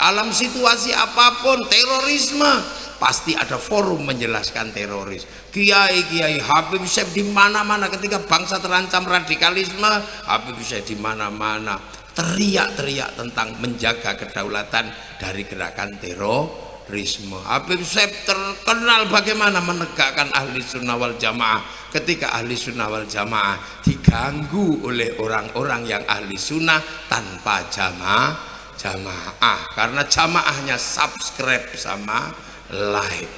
Dalam situasi apapun, terorisme, pasti ada forum menjelaskan teroris. Kiai Habib Syekh di mana-mana ketika bangsa terancam radikalisme, Habib Syekh di mana-mana teriak-teriak tentang menjaga kedaulatan dari gerakan terorisme. Habib Syekh terkenal bagaimana menegakkan ahli sunnah wal jamaah ketika ahli sunnah wal jamaah diganggu oleh orang-orang yang ahli sunnah tanpa jamaah karena jamaahnya subscribe sama like.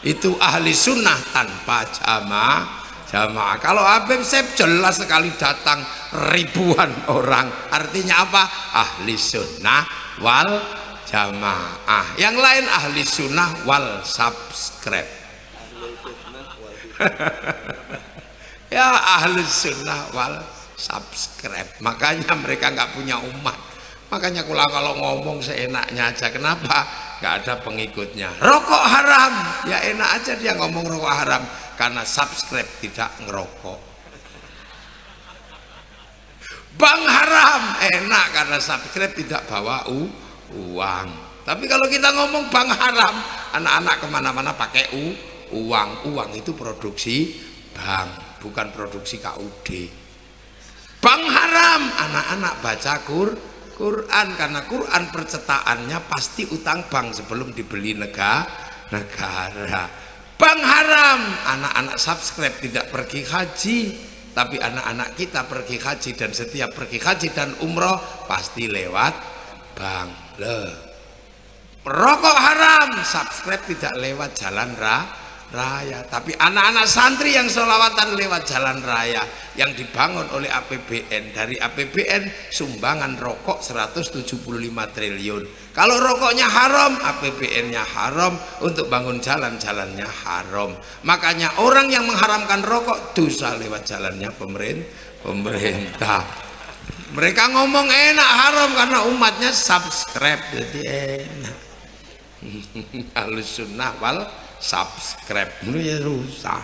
Itu ahli sunnah tanpa jamaah. Kalau Habib Syekh jelas sekali datang ribuan orang, artinya apa? Ahli sunnah wal jamaah. Yang lain ahli sunnah wal subscribe. Ya ahli sunnah wal subscribe. Makanya mereka nggak punya umat. Makanya kalau ngomong seenaknya aja. Kenapa? Nggak ada pengikutnya. Rokok haram, ya enak aja dia ngomong rokok haram karena subscribe tidak ngerokok. Bank haram, enak karena subscribe tidak bawa uang. Tapi kalau kita ngomong bank haram, anak-anak kemana-mana pakai uang itu produksi bank, bukan produksi KUD. Bank haram, anak-anak baca Quran karena Quran percetakannya pasti utang bank sebelum dibeli negara. Bank haram, anak-anak subscribe tidak pergi haji, tapi anak-anak kita pergi haji dan setiap pergi haji dan umroh pasti lewat bank. Rokok haram, subscribe tidak lewat jalan raya, tapi anak-anak santri yang sholawatan lewat jalan raya yang dibangun oleh APBN. Dari APBN sumbangan rokok 175 triliun. Kalau rokoknya haram, APBN-nya haram, untuk bangun jalan-jalannya haram. Makanya orang yang mengharamkan rokok dosa lewat jalannya pemerintah. Mereka ngomong enak haram karena umatnya subscribe, jadi enak. Ahlus sunnah wal subscribe itu ya rusak.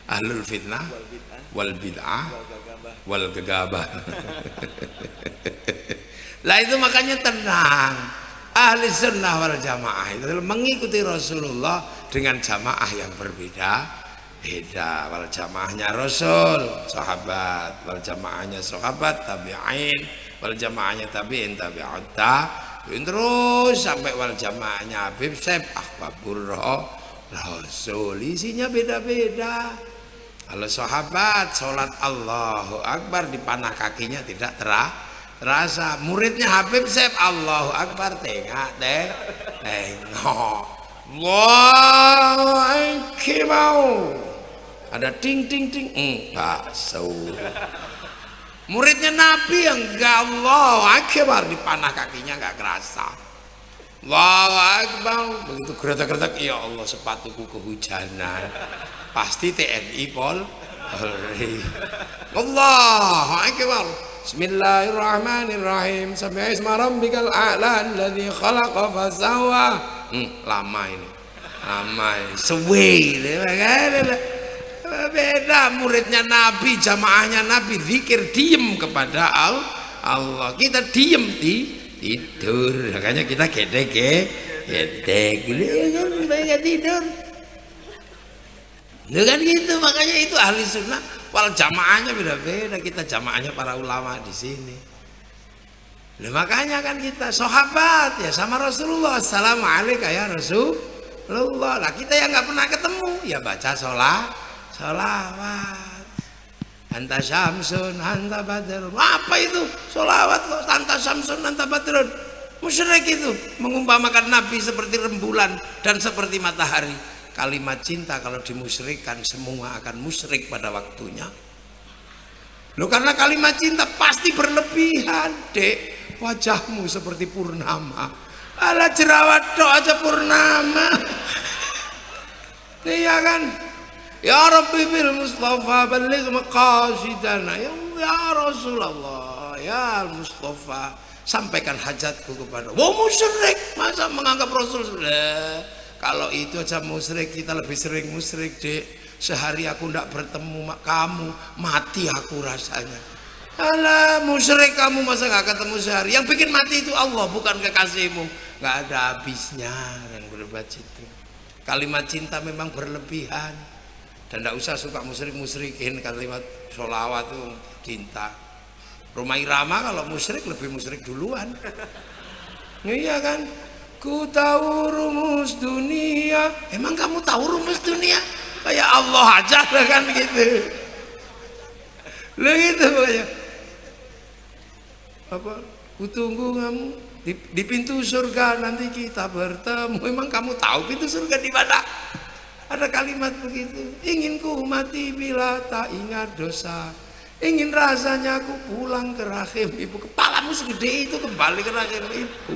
Ahlul fitnah wal bid'ah wal gegabah. Lah itu makanya tenang. Ahli sunnah wal jamaah itu mengikuti Rasulullah dengan jamaah yang berbeda. Wal jamaahnya Rasul, sahabat, wal jamaahnya sahabat, tabi'in, wal jamaahnya tabi'in, tabi'ut tabi'in, terus sampai wal jamaahnya Habib Syekh ahbabur Rasul. Isinya beda-beda. Kalau sahabat sholat Allahu Akbar di panah kakinya tidak terasa. Muridnya Habib Syekh Allahu Akbar tengok Allahu Akbar, ada ting ting ting, enggak muridnya Nabi yang enggak Allahu Akbar di panah kakinya enggak kerasa. Allahu Akbar begitu geretak-geretak, ya Allah sepatuku kehujanan, pasti TNI Polri. Allahu Akbar, Bismillahirrahmanirrahim, Sabbihisma rabbikal a'la alladzi khalaqa fasawwa. Lama ini suwe beda. Muridnya Nabi, jamaahnya Nabi zikir diem kepada Allah, kita diem tidur. Makanya kita gedek tidur kan gitu. Makanya itu ahli sunnah wal jamaahnya beda-beda. Kita jamaahnya para ulama di sini. Nah, makanya kan kita sahabat ya sama Rasulullah, assalamualaikum ya Rasulullah. Lah kita yang nggak pernah ketemu ya baca sholawat. Anta syamsun anta badrun. Apa itu sholawat kok anta syamsun anta badrun? Musyrik itu mengumpamakan Nabi seperti rembulan dan seperti matahari. Kalimat cinta kalau dimusyrikkan semua akan musyrik pada waktunya. Loh, karena kalimat cinta pasti berlebihan. Dek, wajahmu seperti purnama. Alah jerawat tok aja purnama. Iya kan? Ya Rabbi bil Mustafa balligh maqasidana. Ya Rasulullah, ya Mustafa, sampaikan hajatku kepada. Wah, musyrik, masa menganggap Rasul sudah. Kalau itu aja musyrik, kita lebih sering musyrik, Dek. Sehari aku ndak bertemu kamu, mati aku rasanya. Alah, musyrik kamu, masa nggak ketemu sehari? Yang bikin mati itu Allah, bukan kekasihmu. Nggak ada habisnya yang berbuat itu. Kalimat cinta memang berlebihan, dan tidak usah suka musyrik-musyrikin. Kalimat sholawat itu cinta. Rumah Irama kalau musyrik lebih musyrik duluan. Iya kan? Ku tahu rumus dunia. Emang kamu tahu rumus dunia? Kayak Allah aja kan gitu. Lo gitu pokoknya. Apa? Kutunggu kamu di pintu surga, nanti kita bertemu. Emang kamu tahu pintu surga di mana? Ada kalimat begitu. Ingin ku mati bila tak ingat dosa. Ingin rasanya aku pulang ke rahim ibu. Kepalamu segede itu kembali ke rahim ibu.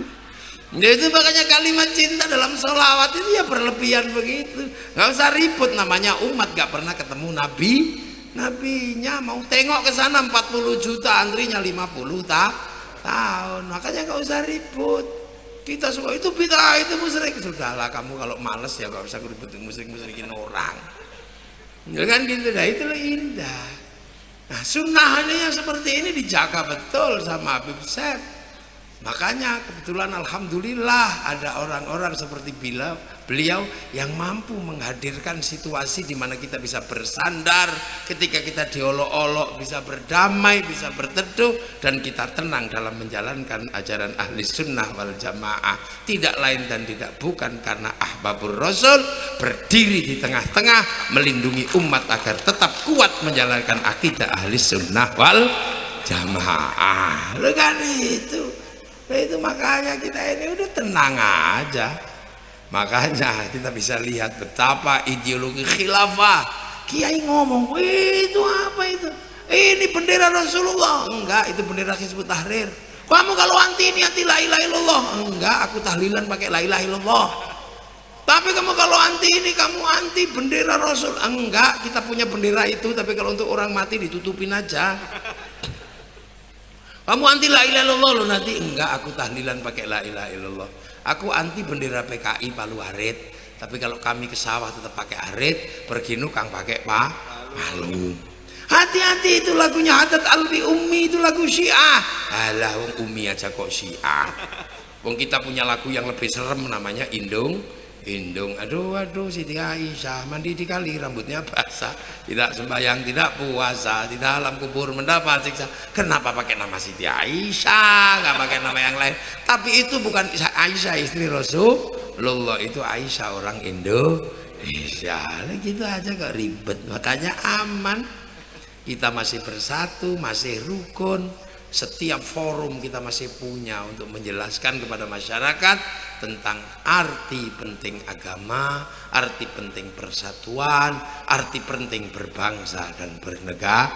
Ya itu makanya kalimat cinta dalam sholawat itu ya berlebihan begitu. Nggak usah ribut, namanya umat gak pernah ketemu nabinya. Mau tengok ke sana 40 juta, antrinya 50 tahun. Makanya nggak usah ribut. Kita suka itu bid'ah, itu musyrik. Sudahlah kamu kalau males ya nggak usah ributin musyrikin orang. Ya kan gitu dah, itu indah. Nah, sunnahnya yang seperti ini dijaga betul sama Habib Syekh. Makanya kebetulan alhamdulillah ada orang-orang seperti beliau yang mampu menghadirkan situasi di mana kita bisa bersandar ketika kita diolok-olok, bisa berdamai, bisa berteduh, dan kita tenang dalam menjalankan ajaran ahli sunnah wal jamaah. Tidak lain dan tidak bukan karena ahbabur rasul berdiri di tengah-tengah melindungi umat agar tetap kuat menjalankan akidah ahli sunnah wal jamaah. Kan itu makanya kita ini udah tenang aja. Makanya kita bisa lihat betapa ideologi khilafah. Kiai ngomong, itu apa itu? Ini bendera Rasulullah. Enggak, itu bendera Hizbut Tahrir. Kamu kalau anti ini anti la ilaha illallah. Enggak, aku tahlilan pakai la ilaha illallah. Tapi kamu kalau anti ini kamu anti bendera Rasul. Enggak, kita punya bendera itu, tapi kalau untuk orang mati ditutupin aja. Kamu anti la ilaha illallah loh nanti. Enggak, aku tahlilan pakai la ilaha illallah. Aku anti bendera PKI Palu Arit, tapi kalau kami ke sawah tetap pakai arit, pergi nukang pakai palu. Hati-hati, itu lagunya Hadat Alwi Ummi, itu lagu Syiah. Alah, wong Ummi aja kok Syiah. Wong kita punya lagu yang lebih serem namanya Indung. Aduh Siti Aisyah mandi di kali, rambutnya basah, tidak sembahyang, tidak puasa, di dalam kubur mendapat siksa. Kenapa pakai nama Siti Aisyah, nggak pakai nama yang lain? Tapi itu bukan Aisyah istri Rasulullah, itu Aisyah orang Indonesia. Gitu aja kok ribet. Makanya aman, kita masih bersatu, masih rukun. Setiap forum kita masih punya untuk menjelaskan kepada masyarakat tentang arti penting agama, arti penting persatuan, arti penting berbangsa dan bernegara.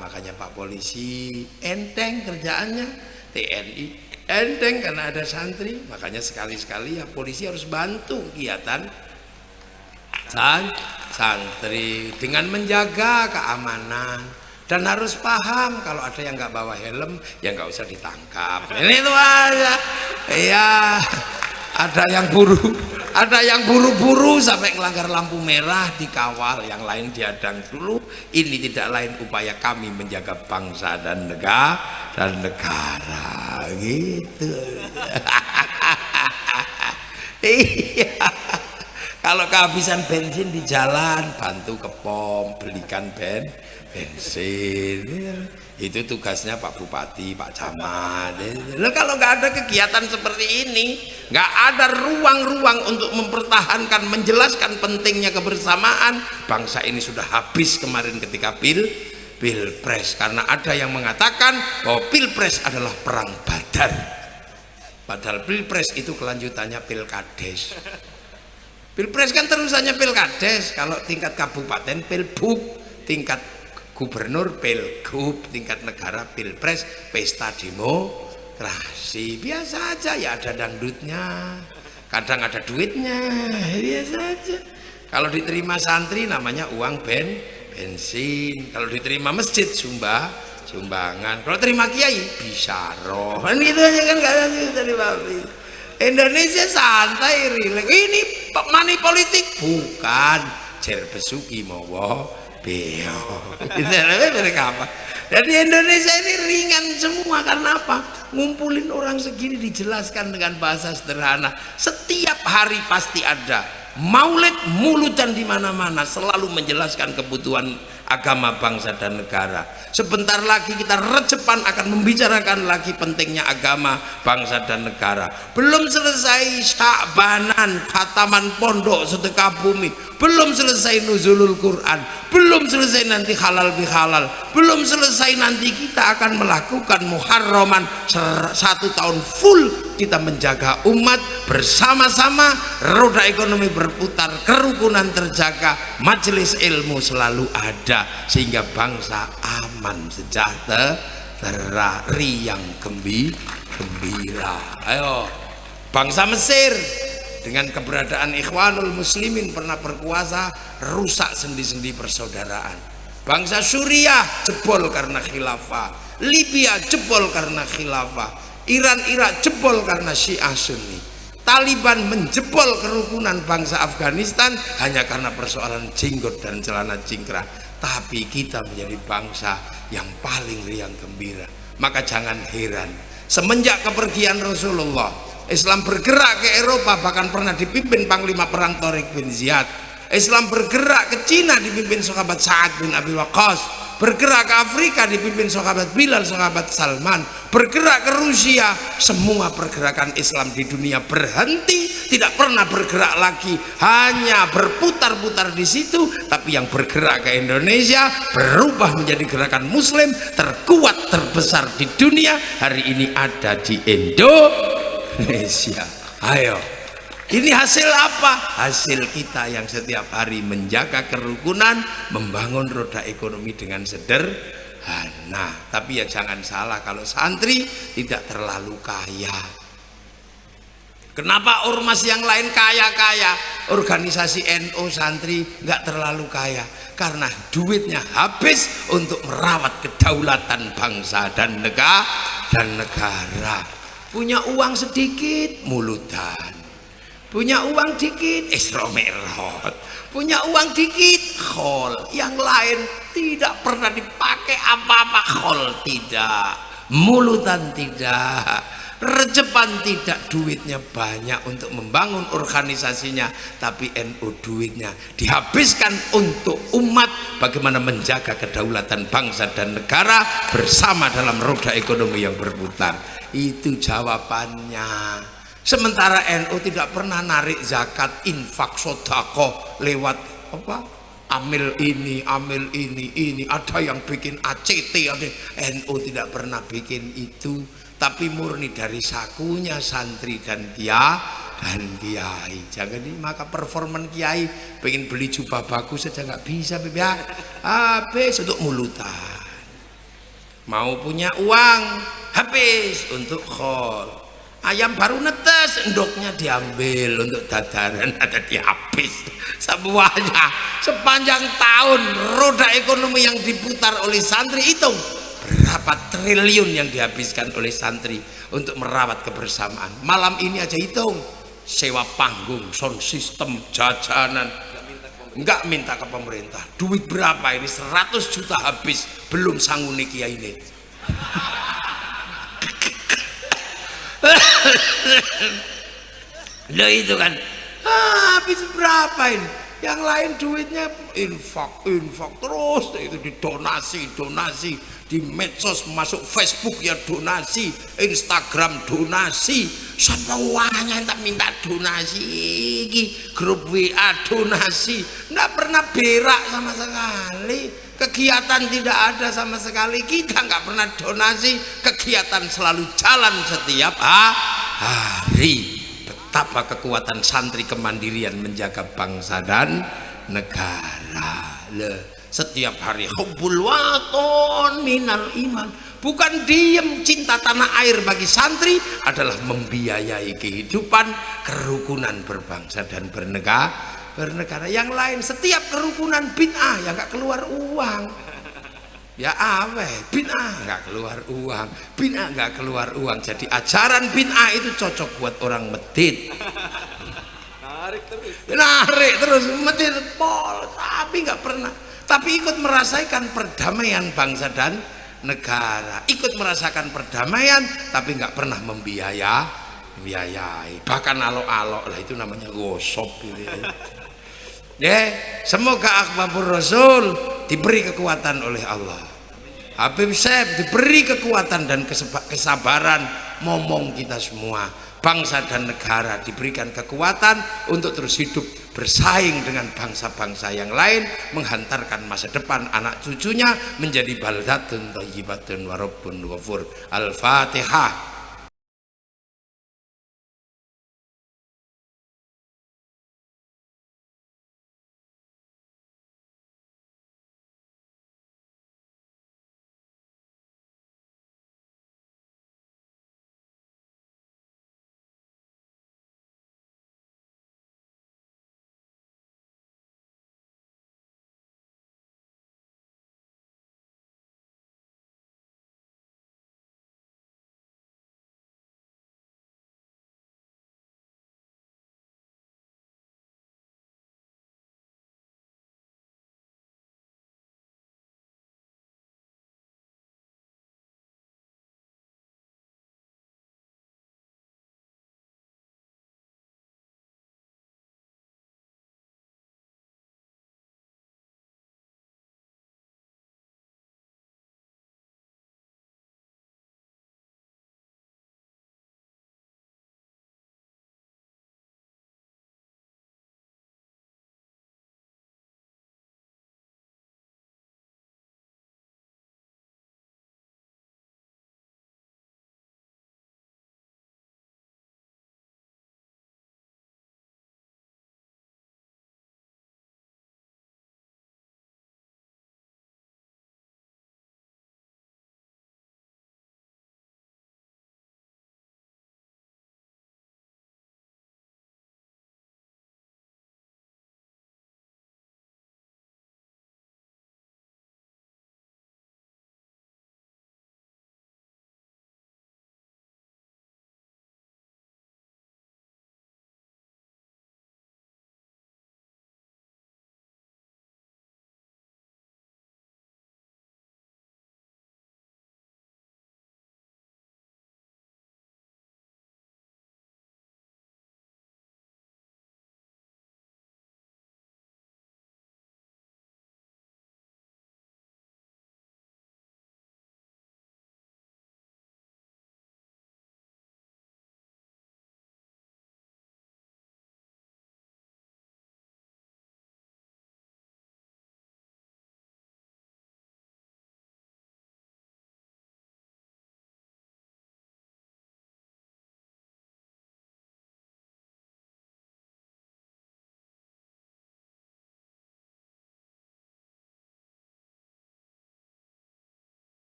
Makanya Pak Polisi enteng kerjaannya, TNI enteng karena ada santri. Makanya sekali-sekali ya polisi harus bantu kegiatan santri dengan menjaga keamanan. Dan harus paham kalau ada yang nggak bawa helm ya nggak usah ditangkap. Ini itu aja. Iya, ada yang buru-buru sampai melanggar lampu merah dikawal, yang lain diadang dulu. Ini tidak lain upaya kami menjaga bangsa dan negara gitu. Iya. Kalau kehabisan bensin di jalan, bantu ke pom, belikan bensin. Itu tugasnya Pak Bupati, Pak Camat. Kalau nggak ada kegiatan seperti ini, nggak ada ruang-ruang untuk mempertahankan, menjelaskan pentingnya kebersamaan, bangsa ini sudah habis kemarin ketika pilpres. Karena ada yang mengatakan bahwa pilpres adalah perang Badar, padahal pilpres itu kelanjutannya pilkades. Pilpres kan terusannya pilkades. Kalau tingkat kabupaten pilbub, tingkat gubernur pilgub, tingkat negara pilpres, pesta demokrasi. Biasa aja ya, ada dangdutnya, kadang ada duitnya, biasa aja. Kalau diterima santri namanya uang bensin. Kalau diterima masjid sumbangan. Kalau terima kiai bisyarah. Kan gitu aja kan, gak ada dari babi. Indonesia santai, rileks. Ini money politik bukan jer besuki mawa beo. Itu mereka apa? Jadi Indonesia ini ringan semua karena apa? Ngumpulin orang segini dijelaskan dengan bahasa sederhana. Setiap hari pasti ada maulid, muludan di mana-mana, selalu menjelaskan kebutuhan agama, bangsa dan negara. Sebentar lagi kita Rejepan akan membicarakan lagi pentingnya agama, bangsa dan negara. Belum selesai Sya'banan, khataman pondok sedekah bumi, belum selesai nuzulul Quran, belum selesai nanti halal bihalal, belum selesai nanti kita akan melakukan muharraman 1 tahun full kita menjaga umat bersama-sama, roda ekonomi berputar, kerukunan terjaga, majelis ilmu selalu ada, sehingga bangsa aman, sejahtera, riang, gembira. Ayo, bangsa Mesir dengan keberadaan Ikhwanul Muslimin pernah berkuasa, rusak sendi-sendi persaudaraan. Bangsa Suriah jebol karena khilafah, Libya jebol karena khilafah, Iran, Irak jebol karena Syiah Sunni, Taliban menjebol kerukunan bangsa Afghanistan hanya karena persoalan jenggot dan celana cingkrang. Tapi kita menjadi bangsa yang paling riang gembira. Maka jangan heran, semenjak kepergian Rasulullah, Islam bergerak ke Eropa, bahkan pernah dipimpin Panglima Perang Tariq bin Ziyad. Islam bergerak ke Cina dipimpin sahabat Sa'ad bin Abi Waqqas, bergerak ke Afrika dipimpin sahabat Bilal, sahabat Salman, bergerak ke Rusia. Semua pergerakan Islam di dunia berhenti, tidak pernah bergerak lagi, hanya berputar-putar di situ. Tapi yang bergerak ke Indonesia berubah menjadi gerakan Muslim terkuat, terbesar di dunia hari ini ada di Indonesia. Ayo, ini hasil apa? Hasil kita yang setiap hari menjaga kerukunan, membangun roda ekonomi dengan sederhana. Tapi ya jangan salah, kalau santri tidak terlalu kaya. Kenapa ormas yang lain kaya-kaya, organisasi NU santri nggak terlalu kaya? Karena duitnya habis untuk merawat kedaulatan bangsa dan negara. Punya uang sedikit muludan, punya uang dikit Isra Mi'raj, punya uang dikit khol, yang lain tidak pernah dipakai apa-apa. Khol tidak, mulutan tidak, Rejepan tidak, duitnya banyak untuk membangun organisasinya, tapi NU duitnya dihabiskan untuk umat, bagaimana menjaga kedaulatan bangsa dan negara bersama dalam roda ekonomi yang berputar. Itu jawabannya. Sementara NU tidak pernah narik zakat, infak, sodako lewat apa? Amil ini, ada yang bikin ACT, NU tidak pernah bikin itu, tapi murni dari sakunya santri dan kiai. Jangan ini, maka performan kiai pengen beli jubah bagus saja nggak bisa, ya. Habis untuk mulutan. Mau punya uang habis untuk khol. Ayam baru netes, endoknya diambil untuk dadaran, ada dihabis semuanya. Sepanjang tahun roda ekonomi yang diputar oleh santri, hitung berapa triliun yang dihabiskan oleh santri untuk merawat kebersamaan. Malam ini aja hitung, sewa panggung, sound system, jajanan, enggak minta ke pemerintah. Duit berapa ini? 100 juta habis, belum sanggup kiai ini. Loh itu kan habis berapa ini? Yang lain duitnya infak terus, itu didonasi, di medsos, masuk Facebook ya donasi, Instagram donasi, semuanya tak minta donasi, grup WA donasi, nggak pernah berak sama sekali, kegiatan tidak ada sama sekali, kita nggak pernah donasi, kegiatan selalu jalan setiap hari. Betapa kekuatan santri kemandirian menjaga bangsa dan negara. Setiap hari hubbul waton minal iman. Bukan diem, cinta tanah air bagi santri adalah membiayai kehidupan kerukunan berbangsa dan bernegara. Yang lain setiap kerukunan bid'ah, ya nggak keluar uang. Ya bid'ah nggak keluar uang, jadi ajaran bid'ah itu cocok buat orang medit, narik terus medit pol, tapi nggak pernah tapi ikut merasakan perdamaian bangsa dan negara, ikut merasakan perdamaian tapi nggak pernah membiayai, bahkan alok-alok lah, itu namanya gosop gitu ya. Semoga Ahbabur Rasul diberi kekuatan oleh Allah, Habib Syekh diberi kekuatan dan kesabaran, momong kita semua, bangsa dan negara diberikan kekuatan untuk terus hidup bersaing dengan bangsa-bangsa yang lain, menghantarkan masa depan anak cucunya menjadi baldatun thayyibatun wa rabbun ghafur. Al-Fatihah.